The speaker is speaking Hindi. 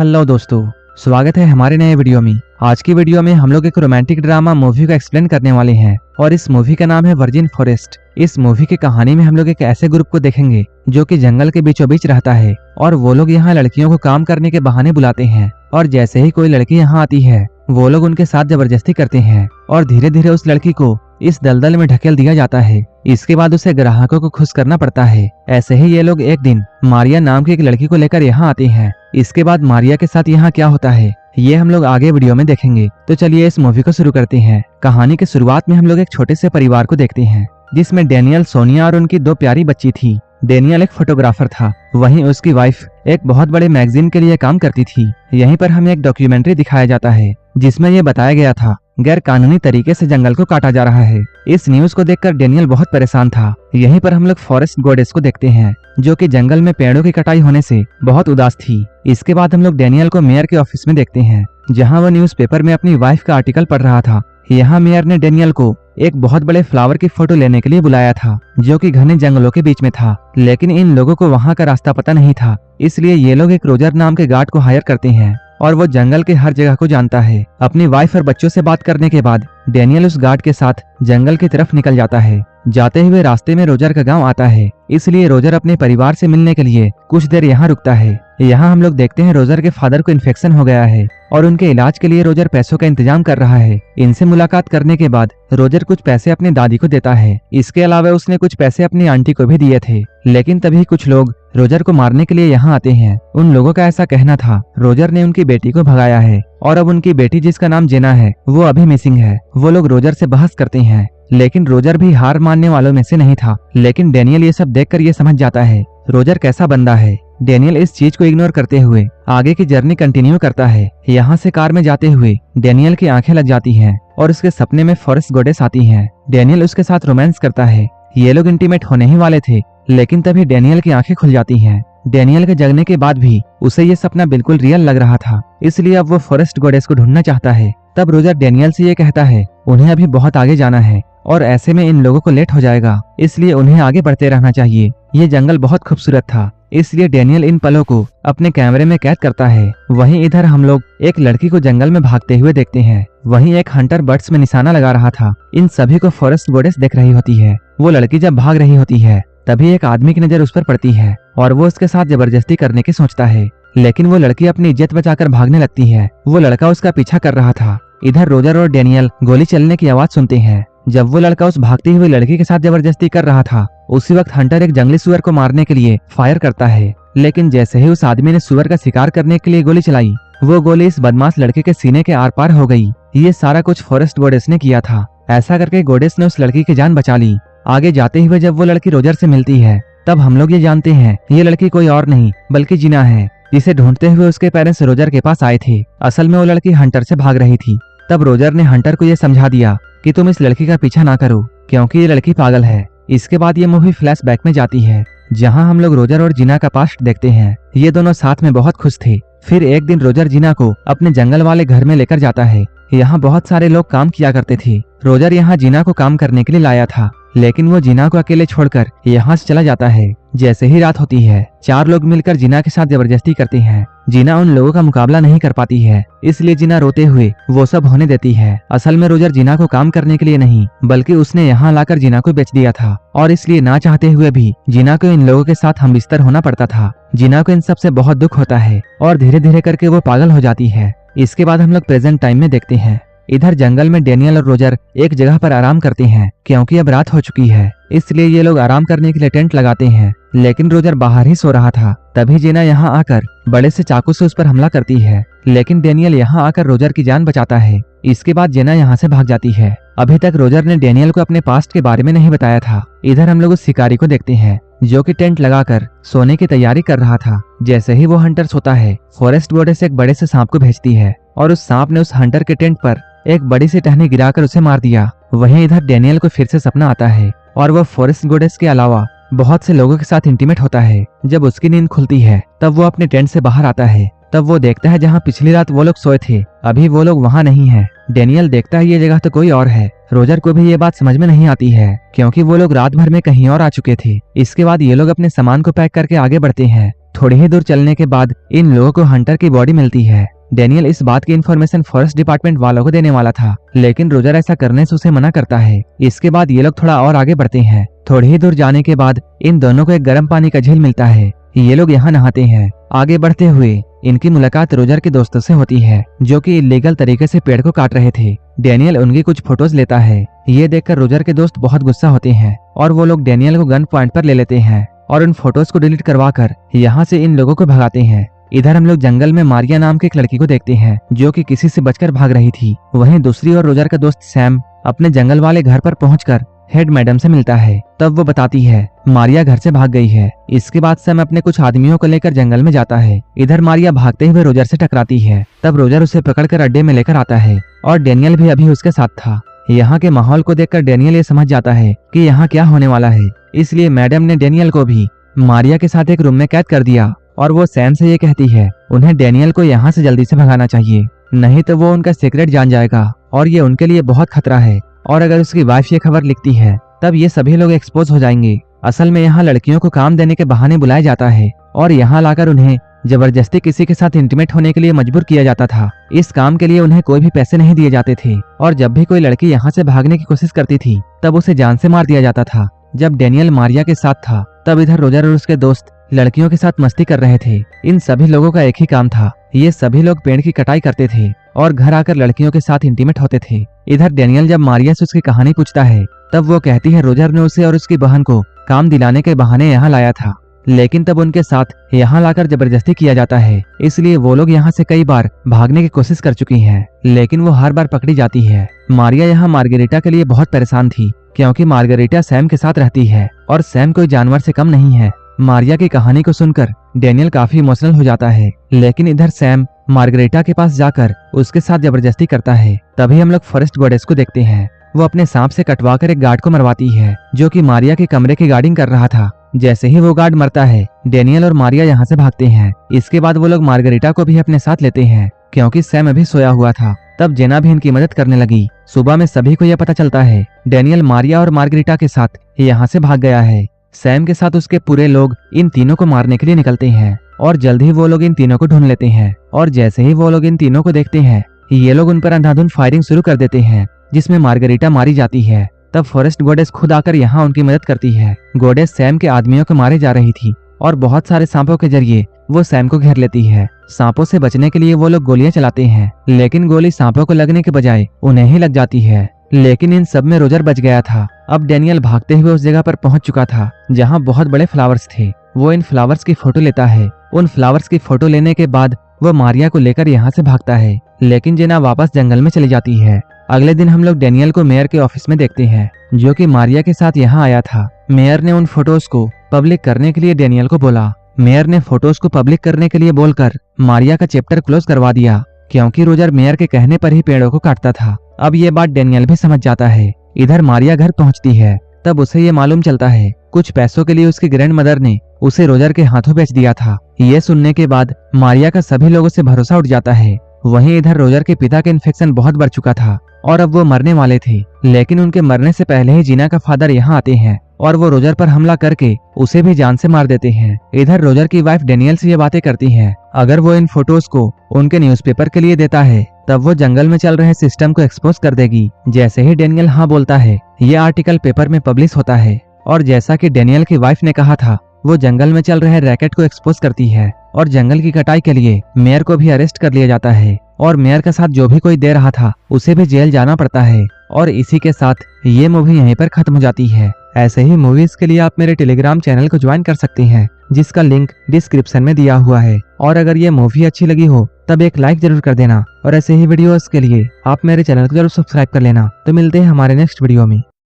हेलो दोस्तों, स्वागत है हमारे नए वीडियो में। आज की वीडियो में हम लोग एक रोमांटिक ड्रामा मूवी को एक्सप्लेन करने वाले हैं और इस मूवी का नाम है वर्जिन फॉरेस्ट। इस मूवी की कहानी में हम लोग एक ऐसे ग्रुप को देखेंगे जो कि जंगल के बीचों बीच रहता है और वो लोग यहाँ लड़कियों को काम करने के बहाने बुलाते हैं और जैसे ही कोई लड़की यहाँ आती है वो लोग उनके साथ जबरदस्ती करते हैं और धीरे धीरे उस लड़की को इस दलदल में ढकेल दिया जाता है। इसके बाद उसे ग्राहकों को खुश करना पड़ता है। ऐसे ही ये लोग एक दिन मारिया नाम की एक लड़की को लेकर यहाँ आते हैं। इसके बाद मारिया के साथ यहाँ क्या होता है ये हम लोग आगे वीडियो में देखेंगे। तो चलिए इस मूवी को शुरू करते हैं। कहानी के शुरुआत में हम लोग एक छोटे से परिवार को देखते हैं जिसमें डेनियल, सोनिया और उनकी 2 प्यारी बच्ची थी। डेनियल एक फोटोग्राफर था, वहीं उसकी वाइफ एक बहुत बड़े मैगजीन के लिए काम करती थी। यहीं पर हमें एक डॉक्यूमेंट्री दिखाया जाता है जिसमें यह बताया गया था गैर कानूनी तरीके से जंगल को काटा जा रहा है। इस न्यूज को देखकर डेनियल बहुत परेशान था। यहीं पर हम लोग फॉरेस्ट गॉडेस को देखते हैं जो कि जंगल में पेड़ों की कटाई होने से बहुत उदास थी। इसके बाद हम लोग डेनियल को मेयर के ऑफिस में देखते हैं जहां वह न्यूज़पेपर में अपनी वाइफ का आर्टिकल पढ़ रहा था। यहाँ मेयर ने डेनियल को एक बहुत बड़े फ्लावर की फोटो लेने के लिए बुलाया था जो कि घने जंगलों के बीच में था, लेकिन इन लोगों को वहां का रास्ता पता नहीं था। इसलिए ये लोग एक रोजर नाम के गार्ड को हायर करते हैं और वो जंगल के हर जगह को जानता है। अपनी वाइफ और बच्चों से बात करने के बाद डेनियल उस गार्ड के साथ जंगल की तरफ निकल जाता है। जाते हुए रास्ते में रोजर का गांव आता है, इसलिए रोजर अपने परिवार से मिलने के लिए कुछ देर यहाँ रुकता है। यहाँ हम लोग देखते हैं रोजर के फादर को इन्फेक्शन हो गया है और उनके इलाज के लिए रोजर पैसों का इंतजाम कर रहा है। इनसे मुलाकात करने के बाद रोजर कुछ पैसे अपनी दादी को देता है। इसके अलावा उसने कुछ पैसे अपनी आंटी को भी दिए थे, लेकिन तभी कुछ लोग रोजर को मारने के लिए यहाँ आते हैं। उन लोगों का ऐसा कहना था रोजर ने उनकी बेटी को भगाया है और अब उनकी बेटी जिसका नाम जेना है वो अभी मिसिंग है। वो लोग रोजर से बहस करते हैं, लेकिन रोजर भी हार मानने वालों में से नहीं था। लेकिन डेनियल ये सब देखकर ये समझ जाता है रोजर कैसा बंदा है। डेनियल इस चीज को इग्नोर करते हुए आगे की जर्नी कंटिन्यू करता है। यहाँ से कार में जाते हुए डेनियल की आंखें लग जाती हैं और उसके सपने में फॉरेस्ट गॉडेस आती हैं। डेनियल उसके साथ रोमांस करता है। ये लोग इंटीमेट होने ही वाले थे, लेकिन तभी डेनियल की आंखें खुल जाती हैं। डेनियल के जगने के बाद भी उसे ये सपना बिल्कुल रियल लग रहा था, इसलिए अब वो फॉरेस्ट गॉडेस को ढूंढना चाहता है। तब रोजर डेनियल से ये कहता है उन्हें अभी बहुत आगे जाना है और ऐसे में इन लोगों को लेट हो जाएगा, इसलिए उन्हें आगे बढ़ते रहना चाहिए। ये जंगल बहुत खूबसूरत था, इसलिए डेनियल इन पलों को अपने कैमरे में कैद करता है। वहीं इधर हम लोग एक लड़की को जंगल में भागते हुए देखते हैं। वहीं एक हंटर बर्ड्स में निशाना लगा रहा था। इन सभी को फॉरेस्ट गॉडेस देख रही होती है। वो लड़की जब भाग रही होती है तभी एक आदमी की नजर उस पर पड़ती है और वो उसके साथ जबरदस्ती करने की सोचता है, लेकिन वो लड़की अपनी इज्जत बचाकर भागने लगती है। वो लड़का उसका पीछा कर रहा था। इधर रोजर और डेनियल गोली चलने की आवाज सुनते हैं। जब वो लड़का उस भागती हुई लड़की के साथ जबरदस्ती कर रहा था उसी वक्त हंटर एक जंगली सुअर को मारने के लिए फायर करता है, लेकिन जैसे ही उस आदमी ने सुअर का शिकार करने के लिए गोली चलाई वो गोली इस बदमाश लड़के के सीने के आर पार हो गई। ये सारा कुछ फॉरेस्ट गॉडेस ने किया था। ऐसा करके गॉडेस ने उस लड़की की जान बचा ली। आगे जाते हुए जब वो लड़की रोजर से मिलती है तब हम लोग ये जानते हैं ये लड़की कोई और नहीं बल्कि जीना है, जिसे ढूंढते हुए उसके पेरेंट्स रोजर के पास आए थे। असल में वो लड़की हंटर से भाग रही थी। तब रोजर ने हंटर को ये समझा दिया कि तुम इस लड़की का पीछा ना करो क्योंकि ये लड़की पागल है। इसके बाद ये मूवी फ्लैशबैक में जाती है जहां हम लोग रोजर और जीना का पास्ट देखते हैं। ये दोनों साथ में बहुत खुश थे। फिर एक दिन रोजर जीना को अपने जंगल वाले घर में लेकर जाता है। यहाँ बहुत सारे लोग काम किया करते थे। रोजर यहाँ जीना को काम करने के लिए लाया था, लेकिन वो जीना को अकेले छोड़कर यहाँ से चला जाता है। जैसे ही रात होती है 4 लोग मिलकर जीना के साथ जबरदस्ती करते हैं। जीना उन लोगों का मुकाबला नहीं कर पाती है, इसलिए जीना रोते हुए वो सब होने देती है। असल में रोजर जीना को काम करने के लिए नहीं बल्कि उसने यहाँ लाकर जीना को बेच दिया था और इसलिए ना चाहते हुए भी जीना को इन लोगों के साथ हमबिस्तर होना पड़ता था। जीना को इन सब से बहुत दुख होता है और धीरे धीरे करके वो पागल हो जाती है। इसके बाद हम लोग प्रेजेंट टाइम में देखते हैं। इधर जंगल में डेनियल और रोजर एक जगह पर आराम करते हैं क्योंकि अब रात हो चुकी है, इसलिए ये लोग आराम करने के लिए टेंट लगाते हैं। लेकिन रोजर बाहर ही सो रहा था। तभी जेना यहाँ आकर बड़े से चाकू से उस पर हमला करती है, लेकिन डेनियल यहाँ आकर रोजर की जान बचाता है। इसके बाद जेना यहाँ से भाग जाती है। अभी तक रोजर ने डेनियल को अपने पास्ट के बारे में नहीं बताया था। इधर हम लोग उस शिकारी को देखते हैं जो कि टेंट लगाकर सोने की तैयारी कर रहा था। जैसे ही वो हंटर सोता है फॉरेस्ट गॉडेस एक बड़े से सांप को भेजती है और उस सांप ने उस हंटर के टेंट पर एक बड़ी सी टहनी गिराकर उसे मार दिया। वहीं इधर डेनियल को फिर से सपना आता है और वह फॉरेस्ट गॉडेस के अलावा बहुत से लोगों के साथ इंटीमेट होता है। जब उसकी नींद खुलती है तब वो अपने टेंट से बाहर आता है। तब वो देखता है जहाँ पिछली रात वो लोग सोए थे अभी वो लोग वहाँ नहीं है। डेनियल देखता है ये जगह तो कोई और है। रोजर को भी ये बात समझ में नहीं आती है क्योंकि वो लोग रात भर में कहीं और आ चुके थे। इसके बाद ये लोग अपने सामान को पैक करके आगे बढ़ते हैं। थोड़ी ही दूर चलने के बाद इन लोगों को हंटर की बॉडी मिलती है। डेनियल इस बात की इन्फॉर्मेशन फॉरेस्ट डिपार्टमेंट वालों को देने वाला था, लेकिन रोजर ऐसा करने से उसे मना करता है। इसके बाद ये लोग थोड़ा और आगे बढ़ते हैं। थोड़ी ही दूर जाने के बाद इन दोनों को एक गर्म पानी का झील मिलता है। ये लोग यहाँ नहाते हैं। आगे बढ़ते हुए इनकी मुलाकात रोजर के दोस्तों से होती है, जो कि इलीगल तरीके से पेड़ को काट रहे थे। डेनियल उनकी कुछ फोटोज लेता है। ये देखकर रोजर के दोस्त बहुत गुस्सा होते हैं और वो लोग डेनियल को गन पॉइंट पर ले लेते हैं और उन फोटोज को डिलीट करवाकर यहाँ से इन लोगों को भगाते हैं। इधर हम लोग जंगल में मारिया नाम की एक लड़की को देखते हैं, जो कि किसी से बचकर भाग रही थी। वहीं दूसरी ओर रोजर का दोस्त सैम अपने जंगल वाले घर पर पहुंचकर हेड मैडम से मिलता है। तब वो बताती है मारिया घर से भाग गई है। इसके बाद सैम अपने कुछ आदमियों को लेकर जंगल में जाता है। इधर मारिया भागते हुए रोजर से टकराती है। तब रोजर उसे पकड़कर अड्डे में लेकर आता है और डेनियल भी अभी उसके साथ था। यहाँ के माहौल को देखकर डेनियल ये समझ जाता है कि यहाँ क्या होने वाला है, इसलिए मैडम ने डेनियल को भी मारिया के साथ एक रूम में कैद कर दिया और वो सैम से ये कहती है उन्हें डेनियल को यहाँ से जल्दी से भगाना चाहिए, नहीं तो वो उनका सीक्रेट जान जाएगा और ये उनके लिए बहुत खतरा है। और अगर उसकी वाइफ ये खबर लिखती है तब ये सभी लोग एक्सपोज हो जाएंगे। असल में यहाँ लड़कियों को काम देने के बहाने बुलाया जाता है और यहाँ लाकर उन्हें जबरदस्ती किसी के साथ इंटीमेट होने के लिए मजबूर किया जाता था। इस काम के लिए उन्हें कोई भी पैसे नहीं दिए जाते थे और जब भी कोई लड़की यहाँ से भागने की कोशिश करती थी तब उसे जान से मार दिया जाता था। जब डेनियल मारिया के साथ था तब इधर रोजर और उसके दोस्त लड़कियों के साथ मस्ती कर रहे थे। इन सभी लोगों का एक ही काम था, ये सभी लोग पेड़ की कटाई करते थे और घर आकर लड़कियों के साथ इंटीमेट होते थे। इधर डेनियल जब मारिया से उसकी कहानी पूछता है तब वो कहती है रोजर ने उसे और उसकी बहन को काम दिलाने के बहाने यहाँ लाया था, लेकिन तब उनके साथ यहाँ लाकर जबरदस्ती किया जाता है, इसलिए वो लोग यहाँ से कई बार भागने की कोशिश कर चुकी हैं, लेकिन वो हर बार पकड़ी जाती है। मारिया यहाँ मार्गरेटा के लिए बहुत परेशान थी, क्योंकि मार्गरेटा सैम के साथ रहती है और सैम कोई जानवर से कम नहीं है। मारिया की कहानी को सुनकर डेनियल काफी इमोशनल हो जाता है, लेकिन इधर सैम मार्गरेटा के पास जाकर उसके साथ जबरदस्ती करता है। तभी हम लोग फॉरेस्ट गॉडेस को देखते हैं। वो अपने सांप से कटवाकर एक गार्ड को मरवाती है, जो कि मारिया के कमरे की गार्डिंग कर रहा था। जैसे ही वो गार्ड मरता है डेनियल और मारिया यहाँ से भागते हैं। इसके बाद वो लोग मार्गरेटा को भी अपने साथ लेते हैं, क्योंकि सैम अभी सोया हुआ था। तब जेना भी इनकी मदद करने लगी। सुबह में सभी को यह पता चलता है डेनियल मारिया और मार्गरेटा के साथ यहाँ से भाग गया है। सैम के साथ उसके पूरे लोग इन तीनों को मारने के लिए निकलते हैं और जल्द ही वो लोग इन तीनों को ढूंढ लेते हैं। और जैसे ही वो लोग इन तीनों को देखते हैं ये लोग उन पर अंधाधुंध फायरिंग शुरू कर देते हैं, जिसमें मार्गरेटा मारी जाती है। तब फॉरेस्ट गॉडेस खुद आकर यहाँ उनकी मदद करती है। गॉडेस सैम के आदमियों को मारे जा रही थी और बहुत सारे सांपों के जरिए वो सैम को घेर लेती है। सांपों से बचने के लिए वो लोग गोलियां चलाते हैं, लेकिन गोली सांपों को लगने के बजाय उन्हें ही लग जाती है। लेकिन इन सब में रोजर बच गया था। अब डेनियल भागते हुए उस जगह पर पहुंच चुका था जहां बहुत बड़े फ्लावर्स थे। वो इन फ्लावर्स की फोटो लेता है। उन फ्लावर्स की फोटो लेने के बाद वो मारिया को लेकर यहाँ से भागता है, लेकिन जेना वापस जंगल में चली जाती है। अगले दिन हम लोग डेनियल को मेयर के ऑफिस में देखते हैं, जो कि मारिया के साथ यहाँ आया था। मेयर ने उन फोटोज को पब्लिक करने के लिए डेनियल को बोला। मेयर ने फोटोज को पब्लिक करने के लिए बोलकर मारिया का चैप्टर क्लोज करवा दिया, क्योंकि रोजर मेयर के कहने पर ही पेड़ों को काटता था। अब ये बात डेनियल भी समझ जाता है। इधर मारिया घर पहुंचती है, तब उसे ये मालूम चलता है कुछ पैसों के लिए उसकी ग्रैंड मदर ने उसे रोजर के हाथों बेच दिया था। ये सुनने के बाद मारिया का सभी लोगों से भरोसा उठ जाता है। वहीं इधर रोजर के पिता का इन्फेक्शन बहुत बढ़ चुका था और अब वो मरने वाले थे, लेकिन उनके मरने से पहले ही जीना का फादर यहाँ आते हैं और वो रोजर पर हमला करके उसे भी जान से मार देते हैं। इधर रोजर की वाइफ डेनियल से ये बातें करती हैं, अगर वो इन फोटोज को उनके न्यूज़पेपर के लिए देता है तब वो जंगल में चल रहे सिस्टम को एक्सपोज कर देगी। जैसे ही डेनियल हाँ बोलता है ये आर्टिकल पेपर में पब्लिश होता है और जैसा कि डेनियल की वाइफ ने कहा था वो जंगल में चल रहे रैकेट को एक्सपोज करती है और जंगल की कटाई के लिए मेयर को भी अरेस्ट कर लिया जाता है और मेयर का साथ जो भी कोई दे रहा था उसे भी जेल जाना पड़ता है। और इसी के साथ ये मूवी यहीं पर खत्म हो जाती है। ऐसे ही मूवीज के लिए आप मेरे टेलीग्राम चैनल को ज्वाइन कर सकते हैं, जिसका लिंक डिस्क्रिप्शन में दिया हुआ है। और अगर ये मूवी अच्छी लगी हो तब एक लाइक जरूर कर देना और ऐसे ही वीडियोस के लिए आप मेरे चैनल को जरूर सब्सक्राइब कर लेना। तो मिलते हैं हमारे नेक्स्ट वीडियो में।